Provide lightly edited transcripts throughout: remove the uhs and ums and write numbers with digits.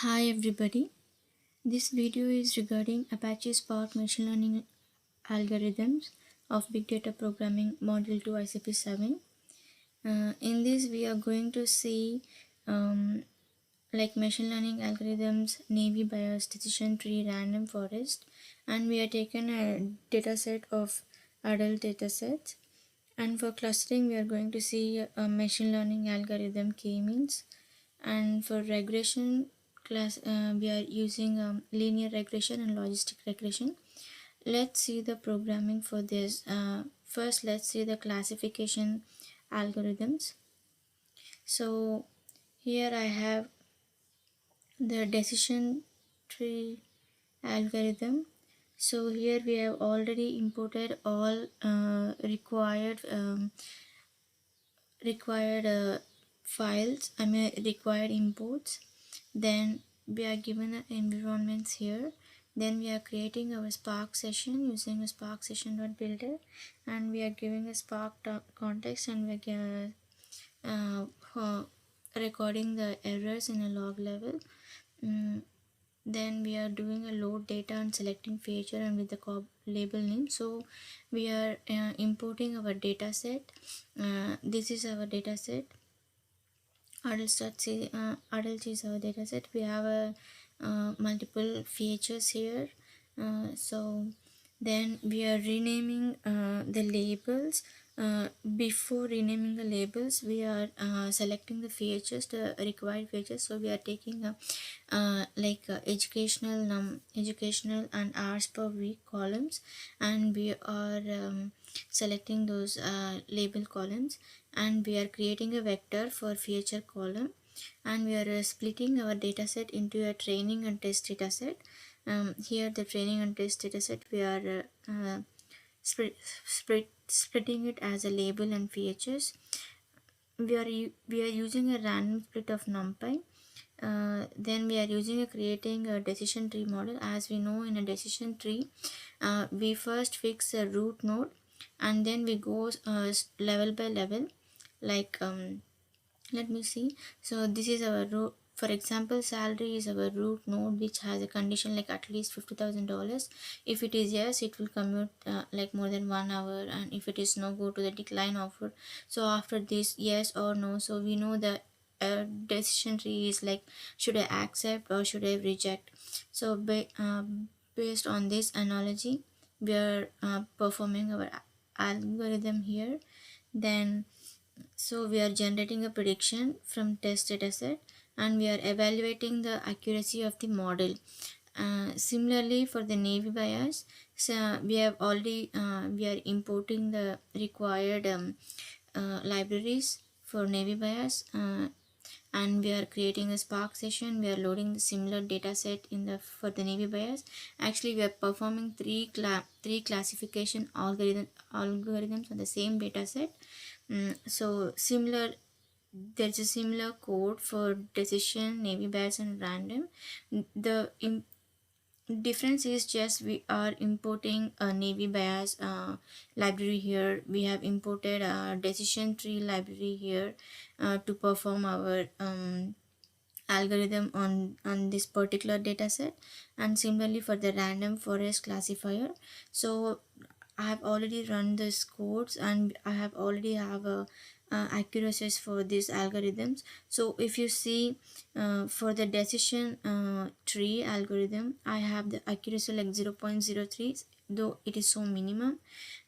Hi everybody, this video is regarding Apache Spark machine learning algorithms of Big Data Programming Module 2 ICP7. In this we are going to see like machine learning algorithms, navy bias, decision tree, random forest, and we are taken a dataset of adult datasets. And for clustering we are going to see a machine learning algorithm k-means, and for regression class we are using linear regression and logistic regression. Let's see the programming for this. First let's see the classification algorithms. So here I have the decision tree algorithm. So here we have already imported all required files, required imports. Then we are given the environments here. Then we are creating our Spark session using a Spark session.builder, and we are giving a Spark context, and we are recording the errors in a log level. Then we are doing a load data and selecting feature and with the label name. So we are importing our data set. This is our data set. Adults is our data set. We have a multiple features here. So then we are renaming the labels. Before renaming the labels, we are selecting the features, the required features. So we are taking educational and hours per week columns, and we are selecting those label columns, and we are creating a vector for feature column, and we are splitting our dataset into a training and test dataset. Here the training and test dataset we are splitting it as a label and features. We are using a random split of numpy. Then we are using creating a decision tree model. As we know, in a decision tree we first fix a root node, and then we go level by level, like let me see. So this is our root. For example, salary is our root node, which has a condition like at least $50,000. If it is yes, it will commute like more than 1 hour, and if it is no, go to the decline offer. So after this, yes or no. So we know the decision tree is like, should I accept or should I reject? So based on this analogy, we are performing our algorithm here. Then so we are generating a prediction from test dataset, and we are evaluating the accuracy of the model. Similarly for the navy bias, so we have already we are importing the required libraries for navy bias, and we are creating a Spark session. We are loading the similar data set in the for the navy bias. Actually we are performing three classification algorithms on the same data set. So similar, there's a similar code for decision, navy bias, and random. The difference is just we are importing a navy bias library here. We have imported a decision tree library here to perform our algorithm on this particular data set. And similarly for the random forest classifier, so I have already run this codes, and I have already have a accuracies for these algorithms. So if you see for the decision tree algorithm, I have the accuracy like 0.03, though it is so minimum,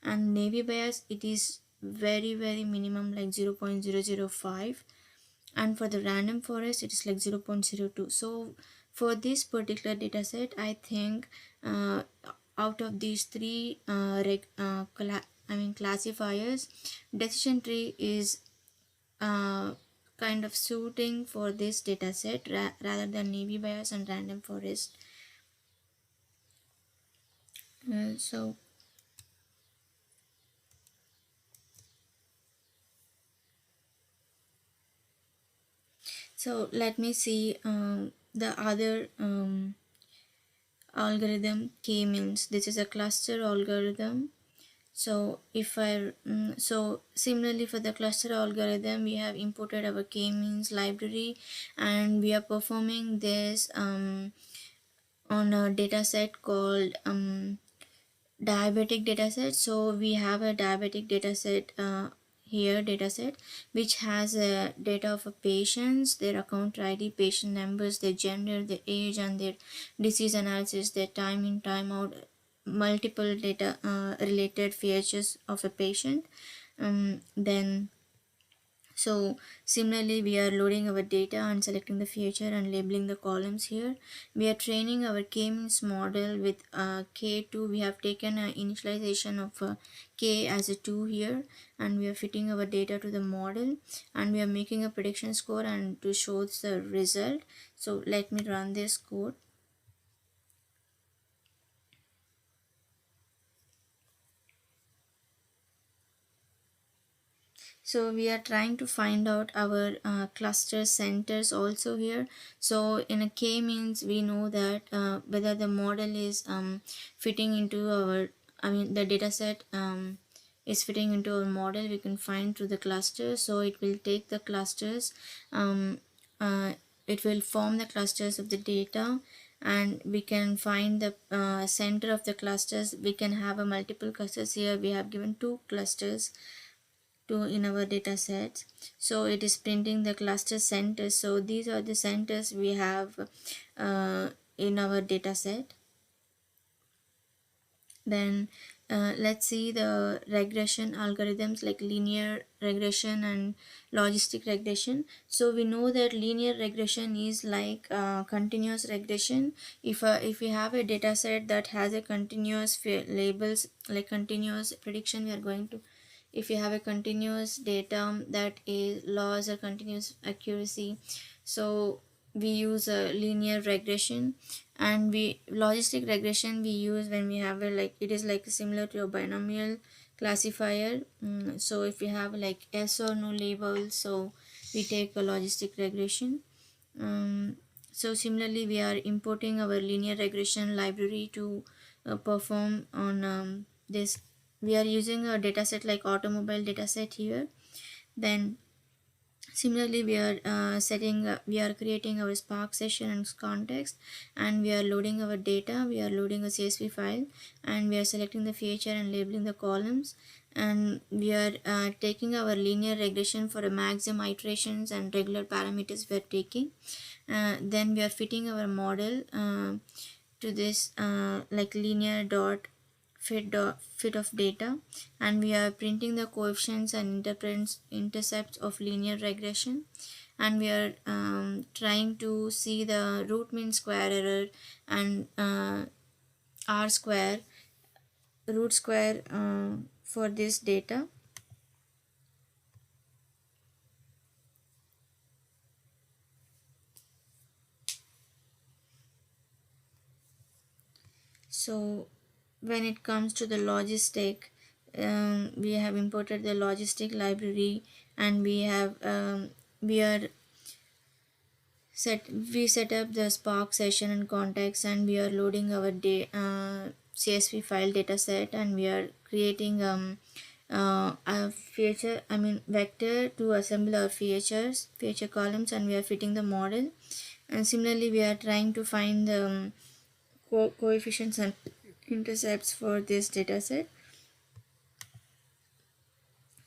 and navy bias it is very minimum like 0.005, and for the random forest it is like 0.02. So for this particular dataset, I think out of these three classifiers, decision tree is kind of suiting for this dataset rather than navy bias and random forest. So let me see the other algorithm k-means. This is a cluster algorithm. So if I so similarly for the cluster algorithm, we have imported our k-means library, and we are performing this on a data set called diabetic dataset. So we have a diabetic dataset here, dataset which has a data of a patients, their account ID, patient numbers, their gender, their age, and their disease analysis, their time in time out, multiple data related features of a patient. Then so similarly, we are loading our data and selecting the feature and labeling the columns here. We are training our k-means model with k2. We have taken an initialization of k as a 2 here, and we are fitting our data to the model, and we are making a prediction score and to show the result. So let me run this code. So we are trying to find out our cluster centers also here. So in a k-means, we know that whether the model is fitting into our, I mean the data set is fitting into our model, we can find through the clusters. So it will take the clusters, um, uh, it will form the clusters of the data, and we can find the center of the clusters. We can have a multiple clusters. Here we have given two clusters to in our data sets. So it is printing the cluster centers. So these are the centers we have in our data set. Then let's see the regression algorithms like linear regression and logistic regression. So we know that linear regression is like continuous regression. If we have a data set that has a continuous labels, like continuous prediction, we are going to, if you have a continuous data that is loss or continuous accuracy, so we use a linear regression. And we logistic regression we use when we have a, like it is like similar to a binomial classifier. So if we have like yes or no labels, so we take a logistic regression. So similarly, we are importing our linear regression library to perform on this. We are using a dataset like automobile dataset here. Then similarly, we are creating our Spark session and context, and we are loading our data. We are loading a CSV file, and we are selecting the feature and labeling the columns. And we are taking our linear regression for a maximum iterations and regular parameters we are taking. Then we are fitting our model to this like linear dot fit of data, and we are printing the coefficients and intercepts of linear regression. And we are trying to see the root mean square error and r square root square for this data. So when it comes to the logistic, we have imported the logistic library, and we are set up the Spark session and context, and we are loading our CSV file dataset, and we are creating a feature, I mean vector to assemble our feature columns, and we are fitting the model. And similarly, we are trying to find the coefficients and intercepts for this dataset.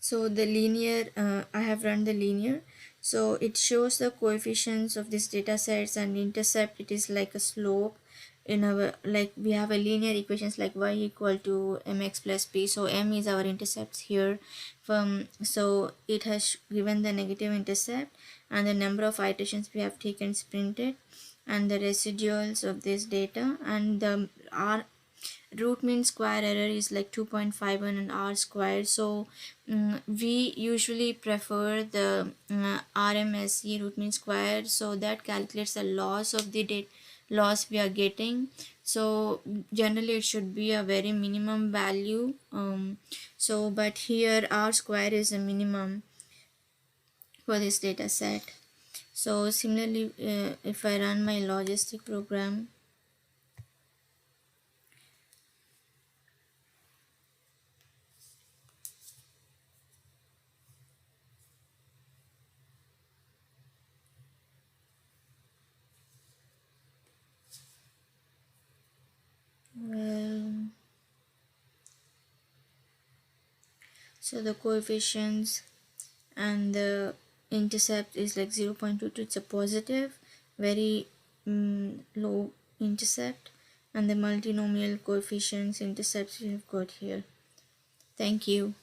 So the linear, I have run the linear, so it shows the coefficients of these data sets, and intercept, it is like a slope in our, like we have a linear equations like y equal to mx plus p. So m is our intercepts here from, so it has given the negative intercept, and the number of iterations we have taken is printed, and the residuals of this data, and the r root mean square error is like 2.51 and r square. So we usually prefer the RMSE root mean square, so that calculates the loss of the loss we are getting. So generally it should be a very minimum value, so but here r square is a minimum for this data set. So similarly, if I run my logistic program, So the coefficients and the intercept is like 0.22. It's a positive, very low intercept, and the multinomial coefficients intercepts we have got here. Thank you.